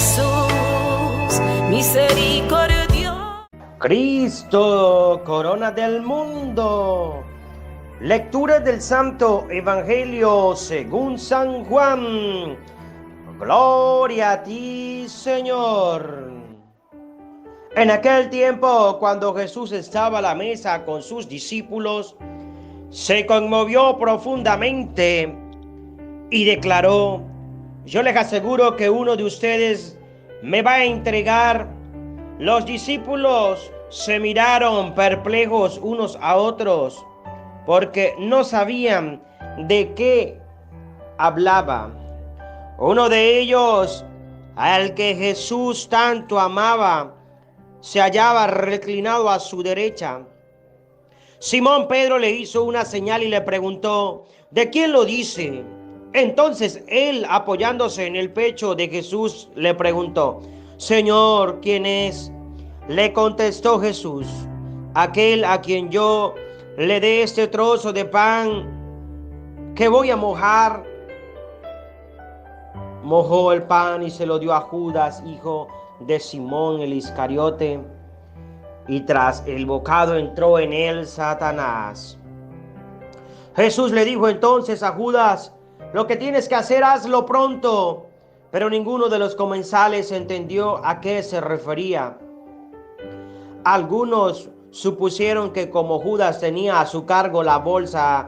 Jesús, misericordia. Cristo, corona del mundo. Lectura del Santo Evangelio según San Juan. Gloria a ti, Señor. En aquel tiempo, cuando Jesús estaba a la mesa con sus discípulos, se conmovió profundamente y declaró: yo les aseguro que uno de ustedes me va a entregar. Los discípulos se miraron perplejos unos a otros, porque no sabían de qué hablaba. Uno de ellos, al que Jesús tanto amaba, se hallaba reclinado a su derecha. Simón Pedro le hizo una señal y le preguntó: ¿de quién lo dice? Entonces él, apoyándose en el pecho de Jesús, le preguntó: Señor, ¿quién es? Le contestó Jesús: aquel a quien yo le dé este trozo de pan que voy a mojar. Mojó el pan y se lo dio a Judas, hijo de Simón el Iscariote, y tras el bocado entró en él Satanás. Jesús le dijo entonces a Judas: lo que tienes que hacer, hazlo pronto. Pero ninguno de los comensales entendió a qué se refería. Algunos supusieron que como Judas tenía a su cargo la bolsa,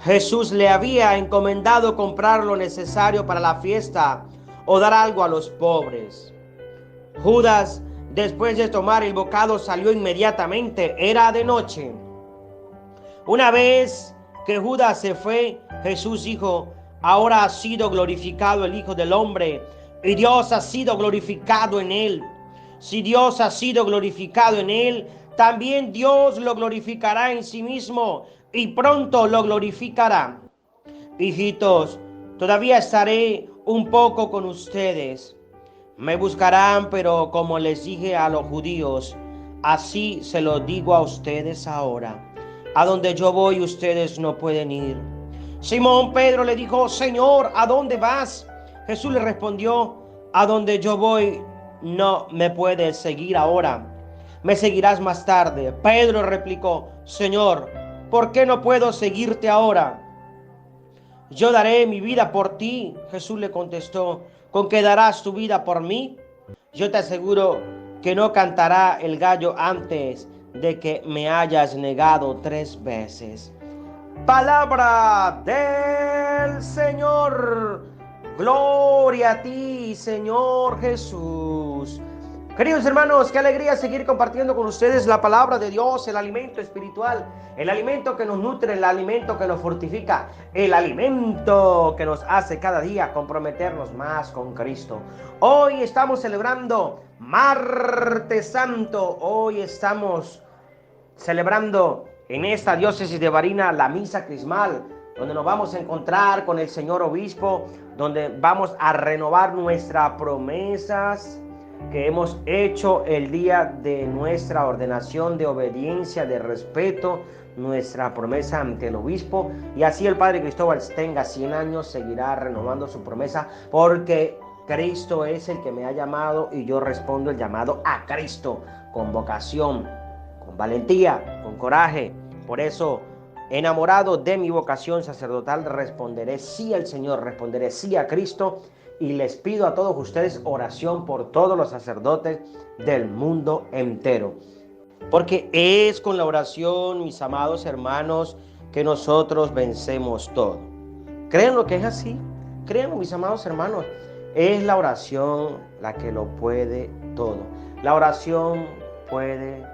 Jesús le había encomendado comprar lo necesario para la fiesta o dar algo a los pobres. Judas, después de tomar el bocado, salió inmediatamente. Era de noche. Una vez que Judas se fue, Jesús dijo: ahora ha sido glorificado el Hijo del Hombre, y Dios ha sido glorificado en él. Si Dios ha sido glorificado en él, también Dios lo glorificará en sí mismo, y pronto lo glorificará. Hijitos, todavía estaré un poco con ustedes. Me buscarán, pero como les dije a los judíos, así se lo digo a ustedes ahora. A donde yo voy, ustedes no pueden ir. Simón Pedro le dijo: Señor, ¿a dónde vas? Jesús le respondió: a donde yo voy, no me puedes seguir ahora. Me seguirás más tarde. Pedro replicó: Señor, ¿por qué no puedo seguirte ahora? Yo daré mi vida por ti. Jesús le contestó: ¿con qué darás tu vida por mí? Yo te aseguro que no cantará el gallo antes de que me hayas negado 3 veces. Palabra del Señor. Gloria a ti, Señor Jesús. Queridos hermanos, qué alegría seguir compartiendo con ustedes la palabra de Dios, el alimento espiritual, el alimento que nos nutre, el alimento que nos fortifica, el alimento que nos hace cada día comprometernos más con Cristo. Hoy estamos celebrando Martes Santo. Hoy estamos celebrando en esta diócesis de Barinas la misa crismal, donde nos vamos a encontrar con el señor obispo, donde vamos a renovar nuestras promesas que hemos hecho el día de nuestra ordenación, de obediencia, de respeto, nuestra promesa ante el obispo. Y así el padre Cristóbal tenga 100 años, seguirá renovando su promesa, porque Cristo es el que me ha llamado y yo respondo el llamado a Cristo con vocación, con valentía, con coraje. Por eso, enamorado de mi vocación sacerdotal, responderé sí al Señor, responderé sí a Cristo. Y les pido a todos ustedes oración por todos los sacerdotes del mundo entero. Porque es con la oración, mis amados hermanos, que nosotros vencemos todo. ¿Creen lo que es así? Créanlo, mis amados hermanos. Es la oración la que lo puede todo. La oración puede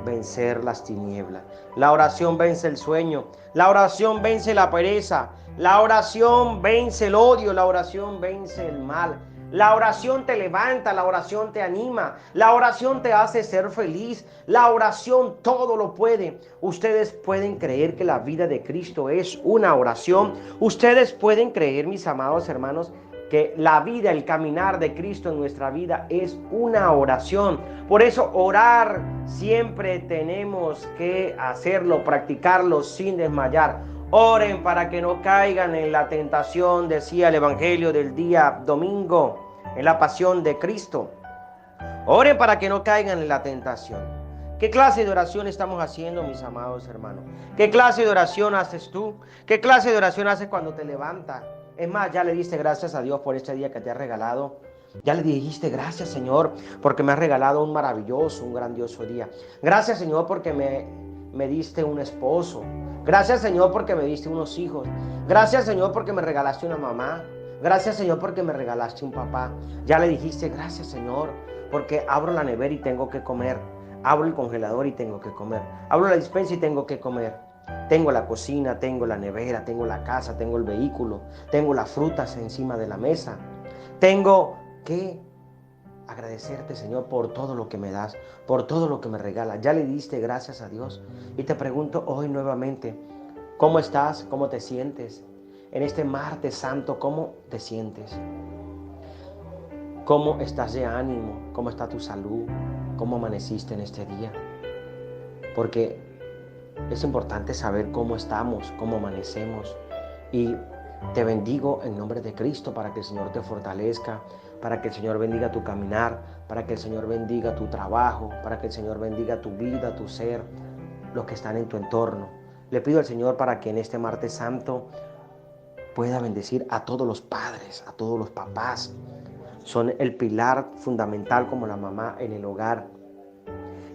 vencer las tinieblas. La oración vence el sueño. La oración vence la pereza. La oración vence el odio. La oración vence el mal. La oración te levanta, la oración te anima, la oración te hace ser feliz, la oración todo lo puede. Ustedes pueden creer que la vida de Cristo es una oración. Ustedes pueden creer, mis amados hermanos, que la vida, el caminar de Cristo en nuestra vida es una oración. Por eso orar siempre tenemos que hacerlo, practicarlo sin desmayar. Oren para que no caigan en la tentación, decía el Evangelio del día domingo. en la pasión de Cristo. Oren para que no caigan en la tentación. ¿Qué clase de oración estamos haciendo, mis amados hermanos? ¿Qué clase de oración haces tú? ¿Qué clase de oración haces cuando te levantas? Es más, ya le diste gracias a Dios por este día que te ha regalado. Ya le dijiste gracias, Señor, porque me has regalado un maravilloso, un grandioso día. Gracias, Señor, porque me diste un esposo. Gracias, Señor, porque me diste unos hijos. Gracias, Señor, porque me regalaste una mamá. Gracias, Señor, porque me regalaste un papá. Ya le dijiste gracias, Señor, porque abro la nevera y tengo que comer. Abro el congelador y tengo que comer. Abro la despensa y tengo que comer. Tengo la cocina, tengo la nevera, tengo la casa, tengo el vehículo, tengo las frutas encima de la mesa. Tengo que agradecerte, Señor, por todo lo que me das, por todo lo que me regalas. Ya le diste gracias a Dios. Y te pregunto hoy nuevamente, ¿cómo estás? ¿Cómo te sientes? En este martes santo, ¿cómo te sientes? ¿Cómo estás de ánimo? ¿Cómo está tu salud? ¿Cómo amaneciste en este día? Porque es importante saber cómo estamos, cómo amanecemos. Y te bendigo en nombre de Cristo para que el Señor te fortalezca, para que el Señor bendiga tu caminar, para que el Señor bendiga tu trabajo, para que el Señor bendiga tu vida, tu ser, los que están en tu entorno. Le pido al Señor para que en este martes santo pueda bendecir a todos los padres, a todos los papás. Son el pilar fundamental como la mamá en el hogar.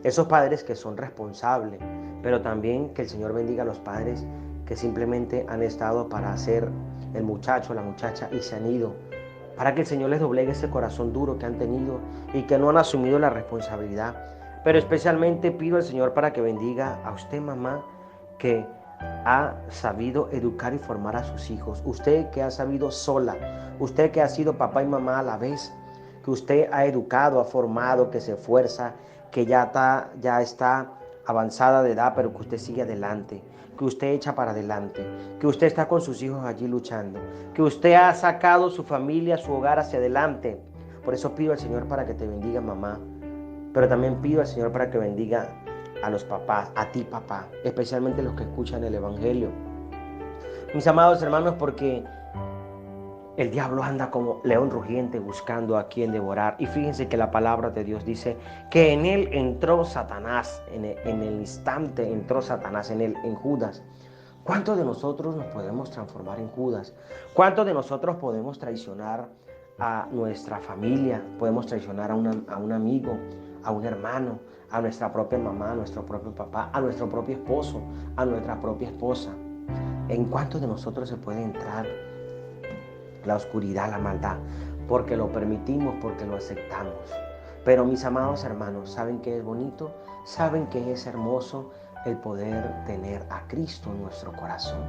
Esos padres que son responsables, pero también que el Señor bendiga a los padres que simplemente han estado para hacer el muchacho, la muchacha y se han ido. Para que el Señor les doblegue ese corazón duro que han tenido y que no han asumido la responsabilidad. Pero especialmente pido al Señor para que bendiga a usted, mamá, que ha sabido educar y formar a sus hijos. Usted que ha sabido sola, usted que ha sido papá y mamá a la vez, que usted ha educado, ha formado, que se esfuerza, que ya está avanzada de edad, pero que usted sigue adelante, que usted echa para adelante, que usted está con sus hijos allí luchando, que usted ha sacado su familia, su hogar hacia adelante. Por eso pido al Señor para que te bendiga, mamá, pero también pido al Señor para que bendiga a los papás, a ti, papá, especialmente los que escuchan el Evangelio. Mis amados hermanos, porque el diablo anda como león rugiente buscando a quien devorar. Y fíjense que la palabra de Dios dice que en él entró Satanás, en el instante entró Satanás en Judas. ¿Cuántos de nosotros nos podemos transformar en Judas? ¿Cuántos de nosotros podemos traicionar a nuestra familia? Podemos traicionar a un amigo, a un hermano, a nuestra propia mamá, a nuestro propio papá, a nuestro propio esposo, a nuestra propia esposa. ¿En cuántos de nosotros se puede entrar la oscuridad, la maldad? Porque lo permitimos, porque lo aceptamos. Pero mis amados hermanos, ¿saben qué es bonito? ¿Saben qué es hermoso? El poder tener a Cristo en nuestro corazón,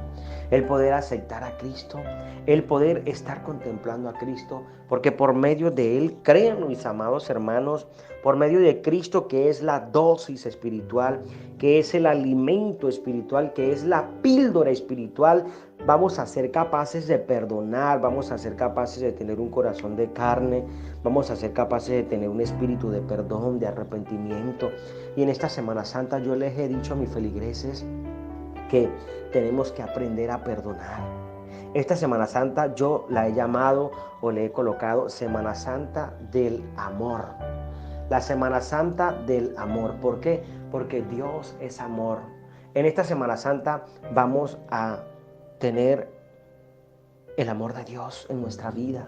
el poder aceptar a Cristo, el poder estar contemplando a Cristo, porque por medio de Él, créanlo, mis amados hermanos, por medio de Cristo, que es la dosis espiritual, que es el alimento espiritual, que es la píldora espiritual, vamos a ser capaces de perdonar, vamos a ser capaces de tener un corazón de carne, vamos a ser capaces de tener un espíritu de perdón, de arrepentimiento. Y en esta Semana Santa yo les he dicho a mis feligreses que tenemos que aprender a perdonar. Esta Semana Santa yo la he llamado o le he colocado Semana Santa del amor. La Semana Santa del amor. ¿Por qué? Porque Dios es amor. En esta Semana Santa vamos a tener el amor de Dios en nuestra vida.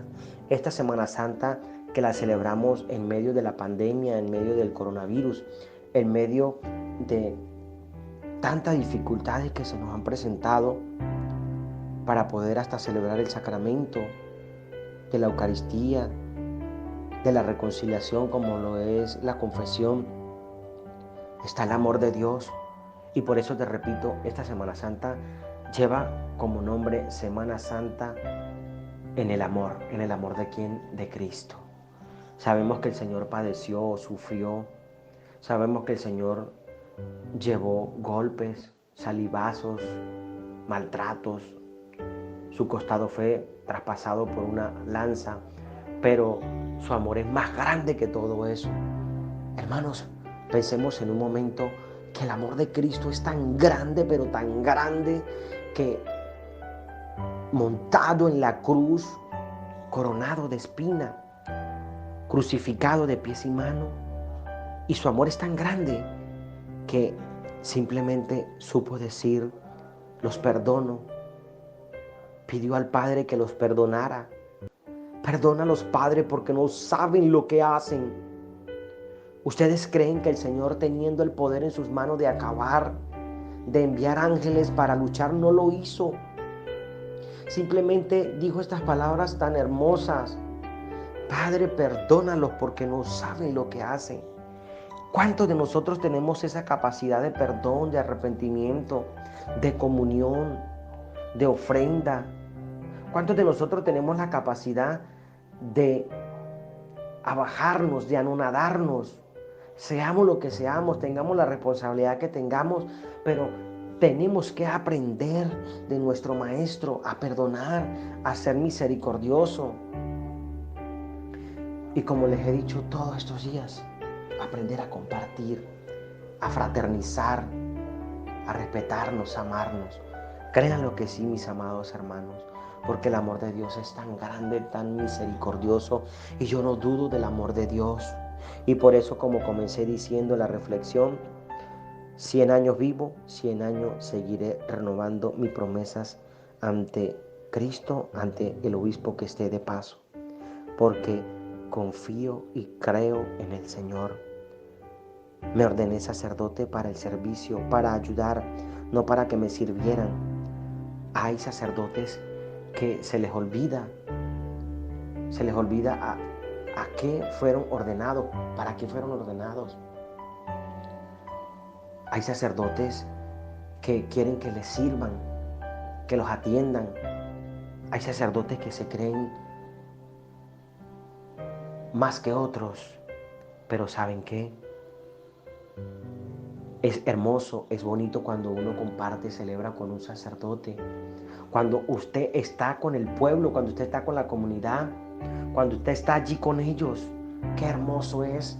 Esta Semana Santa que la celebramos en medio de la pandemia, en medio del coronavirus, en medio de tantas dificultades que se nos han presentado para poder hasta celebrar el sacramento de la Eucaristía, de la reconciliación como lo es la confesión. Está el amor de Dios y por eso te repito, esta Semana Santa lleva como nombre Semana Santa en el amor de quién, de Cristo. Sabemos que el Señor padeció, sufrió, sabemos que el Señor llevó golpes, salivazos, maltratos, su costado fue traspasado por una lanza, pero su amor es más grande que todo eso. Hermanos, pensemos en un momento que el amor de Cristo es tan grande, pero tan grande, que montado en la cruz, coronado de espina, crucificado de pies y manos. Y su amor es tan grande que simplemente supo decir, los perdono. Pidió al Padre que los perdonara. Perdónalos, Padre, porque no saben lo que hacen. ¿Ustedes creen que el Señor, teniendo el poder en sus manos de acabar, de enviar ángeles para luchar, no lo hizo? Simplemente dijo estas palabras tan hermosas: Padre, perdónalos porque no saben lo que hacen. ¿Cuántos de nosotros tenemos esa capacidad de perdón, de arrepentimiento, de comunión, de ofrenda? ¿Cuántos de nosotros tenemos la capacidad de abajarnos, de anonadarnos? Seamos lo que seamos, tengamos la responsabilidad que tengamos, pero tenemos que aprender de nuestro Maestro a perdonar, a ser misericordioso. Y como les he dicho todos estos días, aprender a compartir, a fraternizar, a respetarnos, a amarnos. Créanlo que sí, mis amados hermanos, porque el amor de Dios es tan grande, tan misericordioso, y yo no dudo del amor de Dios. Y por eso, como comencé diciendo la reflexión, 100 años vivo, 100 años seguiré renovando mis promesas ante Cristo, ante el obispo que esté de paso, porque confío y creo en el Señor. Me ordené sacerdote para el servicio, para ayudar, no para que me sirvieran. Hay sacerdotes que se les olvida a qué fueron ordenados, para qué fueron ordenados. Hay sacerdotes que quieren que les sirvan, que los atiendan. Hay sacerdotes que se creen más que otros, pero ¿saben qué? Es hermoso, es bonito cuando uno comparte, celebra con un sacerdote. Cuando usted está con el pueblo, cuando usted está con la comunidad, cuando usted está allí con ellos. Qué hermoso es.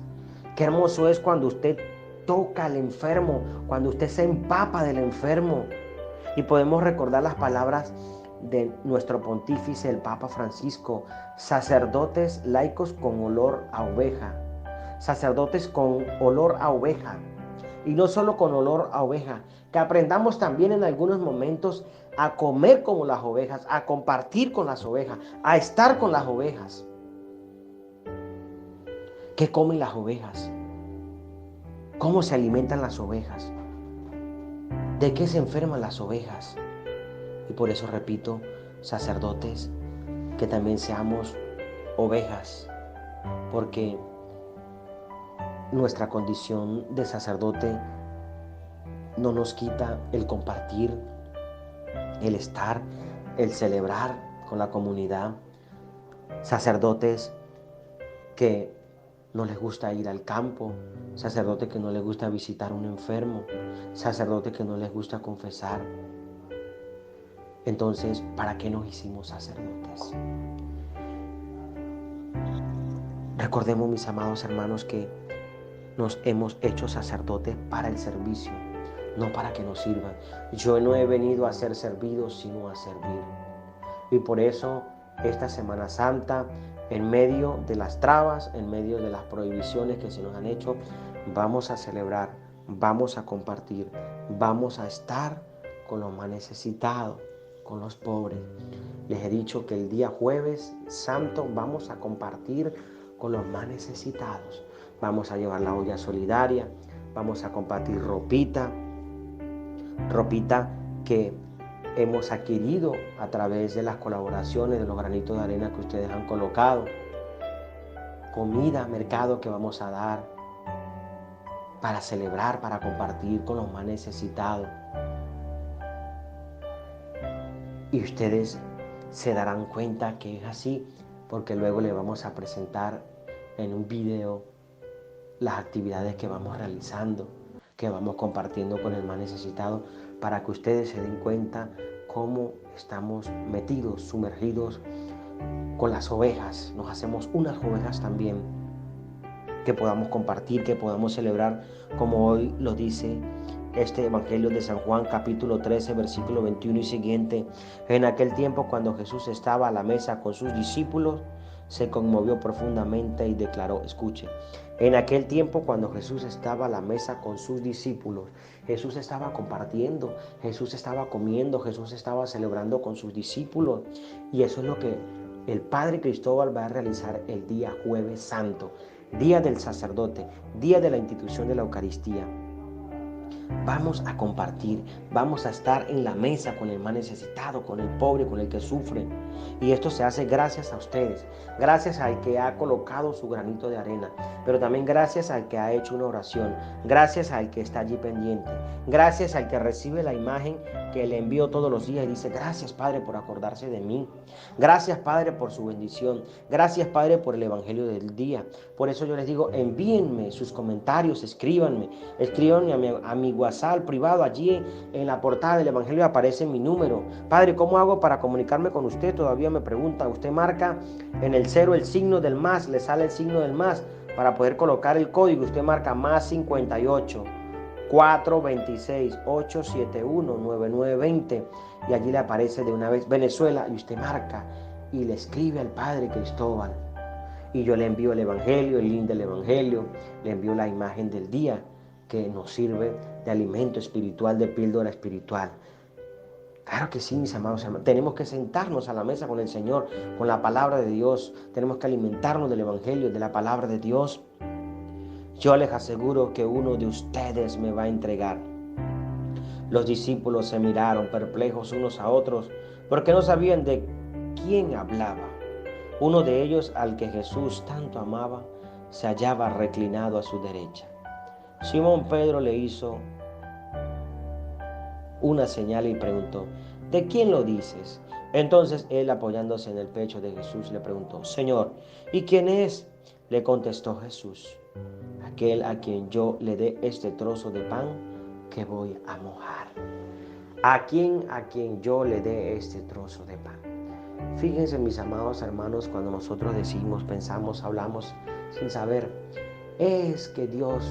Qué hermoso es cuando usted toca al enfermo, cuando usted se empapa del enfermo. Y podemos recordar las palabras de nuestro pontífice, el Papa Francisco: sacerdotes laicos con olor a oveja. Sacerdotes con olor a oveja. Y no solo con olor a oveja, que aprendamos también en algunos momentos a comer como las ovejas, a compartir con las ovejas, a estar con las ovejas. ¿Qué comen las ovejas? ¿Cómo se alimentan las ovejas? ¿De qué se enferman las ovejas? Y por eso repito, sacerdotes, que también seamos ovejas, porque nuestra condición de sacerdote no nos quita el compartir, el estar, el celebrar con la comunidad. Sacerdotes que no les gusta ir al campo, sacerdotes que no les gusta visitar a un enfermo, sacerdotes que no les gusta confesar. Entonces, ¿para qué nos hicimos sacerdotes? Recordemos, mis amados hermanos, que nos hemos hecho sacerdotes para el servicio, no para que nos sirvan. Yo no he venido a ser servido, sino a servir. Y por eso, esta Semana Santa, en medio de las trabas, en medio de las prohibiciones que se nos han hecho, vamos a celebrar, vamos a compartir, vamos a estar con los más necesitados, con los pobres. Les he dicho que el día Jueves Santo vamos a compartir con los más necesitados. Vamos a llevar la olla solidaria, vamos a compartir ropita que hemos adquirido a través de las colaboraciones, de los granitos de arena que ustedes han colocado, comida, mercado que vamos a dar para celebrar, para compartir con los más necesitados. Y ustedes se darán cuenta que es así, porque luego le vamos a presentar en un video las actividades que vamos realizando, que vamos compartiendo con el más necesitado, para que ustedes se den cuenta cómo estamos metidos, sumergidos con las ovejas. Nos hacemos unas ovejas también, que podamos compartir, que podamos celebrar, como hoy lo dice este Evangelio de San Juan, capítulo 13, versículo 21 y siguiente. En aquel tiempo, cuando Jesús estaba a la mesa con sus discípulos, se conmovió profundamente y declaró, escuche, en aquel tiempo cuando Jesús estaba a la mesa con sus discípulos, Jesús estaba compartiendo, Jesús estaba comiendo, Jesús estaba celebrando con sus discípulos. Y eso es lo que el Padre Cristóbal va a realizar el día Jueves Santo, día del sacerdote, día de la institución de la Eucaristía. Vamos a compartir, vamos a estar en la mesa con el más necesitado, con el pobre, con el que sufre. Y esto se hace gracias a ustedes, gracias al que ha colocado su granito de arena, pero también gracias al que ha hecho una oración, gracias al que está allí pendiente, gracias al que recibe la imagen que le envío todos los días y dice, gracias Padre por acordarse de mí, gracias Padre por su bendición, gracias Padre por el Evangelio del día. Por eso yo les digo, envíenme sus comentarios, escríbanme a mi WhatsApp privado, allí en la portada del Evangelio aparece mi número. Padre, ¿cómo hago para comunicarme con usted? Todavía me pregunta. Usted marca en el 0 el signo del más, le sale el signo del más para poder colocar el código. Usted marca más 58 426 871 9920 y allí le aparece de una vez Venezuela y usted marca y le escribe al Padre Cristóbal y yo le envío el Evangelio, el link del Evangelio, le envío la imagen del día que nos sirve de alimento espiritual, de píldora espiritual. Claro que sí, mis amados hermanos, tenemos que sentarnos a la mesa con el Señor, con la palabra de Dios, tenemos que alimentarnos del Evangelio, de la palabra de Dios. Yo les aseguro que uno de ustedes me va a entregar. Los discípulos se miraron perplejos unos a otros porque no sabían de quién hablaba. Uno de ellos, al que Jesús tanto amaba, se hallaba reclinado a su derecha. Simón Pedro le hizo una señal y preguntó, ¿de quién lo dices? Entonces él, apoyándose en el pecho de Jesús, le preguntó, Señor, ¿y quién es? Le contestó Jesús, aquel a quien yo le dé este trozo de pan que voy a mojar. A quien yo le dé este trozo de pan. Fíjense, mis amados hermanos, cuando nosotros decimos, pensamos, hablamos sin saber, es que Dios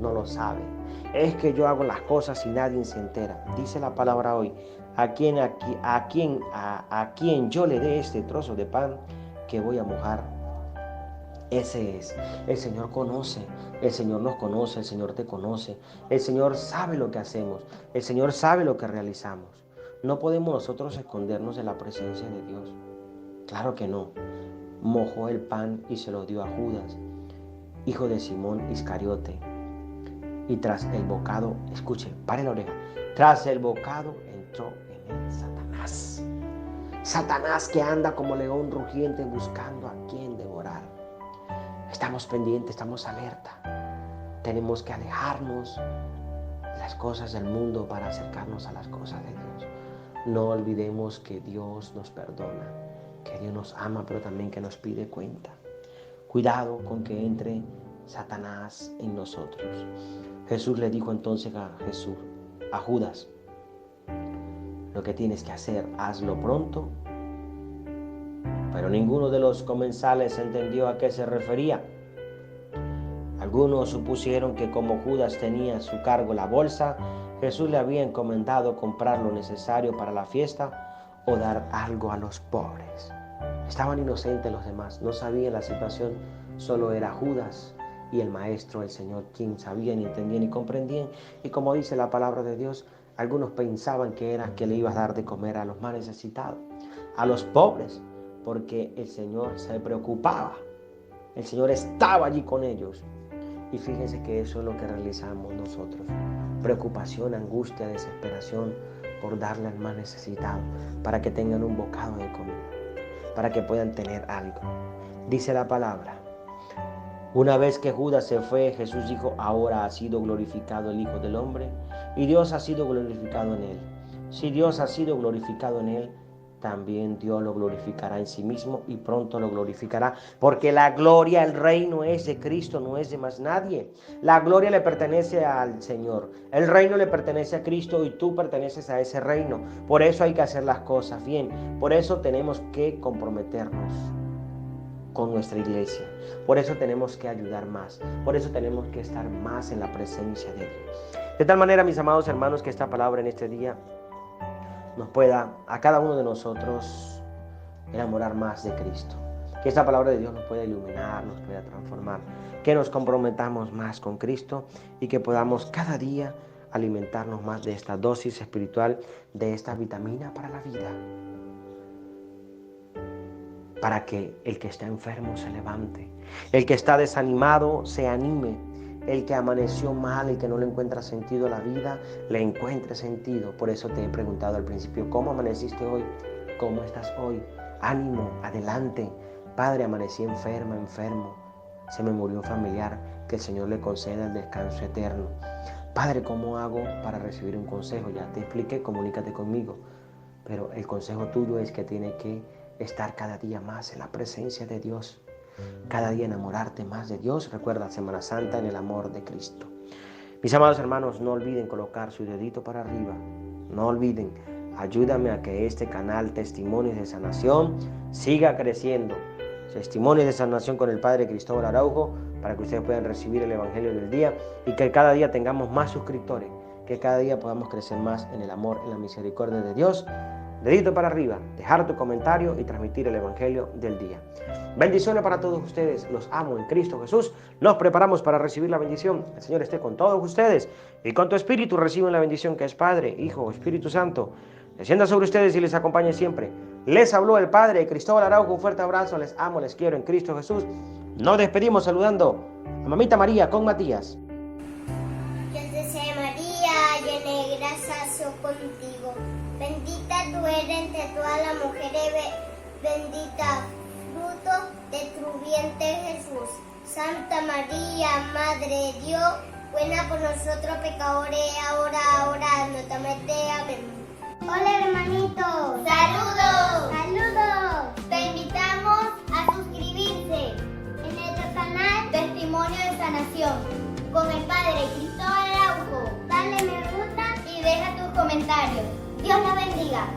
no lo sabe, es que yo hago las cosas y nadie se entera. Dice la palabra hoy, a quien yo le dé este trozo de pan que voy a mojar, ese es. El Señor conoce, el Señor nos conoce, el Señor te conoce, el Señor sabe lo que hacemos, el Señor sabe lo que realizamos. No podemos nosotros escondernos de la presencia de Dios. Claro que no. Mojó el pan y se lo dio a Judas, hijo de Simón Iscariote. Y tras el bocado, escuche, pare la oreja, tras el bocado entró en él Satanás. Satanás que anda como león rugiente buscando a quien devorar. Estamos pendientes, estamos alerta. Tenemos que alejarnos de las cosas del mundo para acercarnos a las cosas de Dios. No olvidemos que Dios nos perdona, que Dios nos ama, pero también que nos pide cuenta. Cuidado con que entre Satanás en nosotros. Jesús le dijo entonces a Judas, lo que tienes que hacer, hazlo pronto. Pero ninguno de los comensales entendió a qué se refería. Algunos supusieron que como Judas tenía a su cargo la bolsa, Jesús le había encomendado comprar lo necesario para la fiesta o dar algo a los pobres. Estaban inocentes los demás, no sabían la situación, solo era Judas y el Maestro, el Señor, quien sabían, entendían y comprendían. Y como dice la palabra de Dios, algunos pensaban que era que le iba a dar de comer a los más necesitados, a los pobres, porque el Señor se preocupaba, el Señor estaba allí con ellos. Y fíjense que eso es lo que realizamos nosotros, preocupación, angustia, desesperación por darle al más necesitado, para que tengan un bocado de comida, para que puedan tener algo. Dice la palabra, una vez que Judas se fue, Jesús dijo, ahora ha sido glorificado el Hijo del Hombre y Dios ha sido glorificado en él. Si Dios ha sido glorificado en él, también Dios lo glorificará en sí mismo y pronto lo glorificará, porque la gloria, el reino es de Cristo, no es de más nadie. La gloria le pertenece al Señor, el reino le pertenece a Cristo y tú perteneces a ese reino. Por eso hay que hacer las cosas bien, por eso tenemos que comprometernos con nuestra iglesia, por eso tenemos que ayudar más, por eso tenemos que estar más en la presencia de Dios. De tal manera, mis amados hermanos, que esta palabra en este día nos pueda a cada uno de nosotros enamorar más de Cristo, Que esta palabra de Dios nos pueda iluminar, nos pueda transformar. Que nos comprometamos más con Cristo y que podamos cada día alimentarnos más de esta dosis espiritual, de esta vitamina para la vida. Para que el que está enfermo se levante, el que está desanimado se anime, el que amaneció mal y que no le encuentra sentido a la vida, le encuentre sentido. Por eso te he preguntado al principio, ¿cómo amaneciste hoy? ¿Cómo estás hoy? Ánimo, adelante. Padre, amanecí enfermo. Se me murió un familiar, que el Señor le conceda el descanso eterno. Padre, ¿cómo hago para recibir un consejo? Ya te expliqué, comunícate conmigo. Pero el consejo tuyo es que tiene que estar cada día más en la presencia de Dios. Cada día enamorarte más de Dios. Recuerda, Semana Santa en el amor de Cristo. Mis amados hermanos, no olviden colocar su dedito para arriba. No olviden, ayúdame a que este canal Testimonios de Sanación siga creciendo. Testimonios de Sanación con el Padre Cristóbal Araujo, para que ustedes puedan recibir el Evangelio del día y que cada día tengamos más suscriptores, que cada día podamos crecer más en el amor, en la misericordia de Dios. Dedito para arriba, dejar tu comentario y transmitir el Evangelio del día. Bendiciones para todos ustedes, los amo en Cristo Jesús. Nos preparamos para recibir la bendición. El Señor esté con todos ustedes y con tu espíritu reciben la bendición que es Padre, Hijo, Espíritu Santo. Descienda sobre ustedes y les acompañe siempre. Les habló el Padre Cristóbal Araujo. Un fuerte abrazo, les amo, les quiero en Cristo Jesús. Nos despedimos saludando a Mamita María con Matías. Dios te sea María, llena de gracia, Dios contigo. Bendita tú eres entre todas las mujeres, bendita fruto de tu vientre Jesús. Santa María, Madre de Dios, buena por nosotros pecadores, ahora, en nuestra muerte. Amén. Hola hermanitos. Saludos. Saludos. Te invitamos a suscribirse en nuestro canal Testimonio de Sanación con el Padre Cristóbal Araujo. Dale me gusta y deja tus comentarios. Dios los bendiga.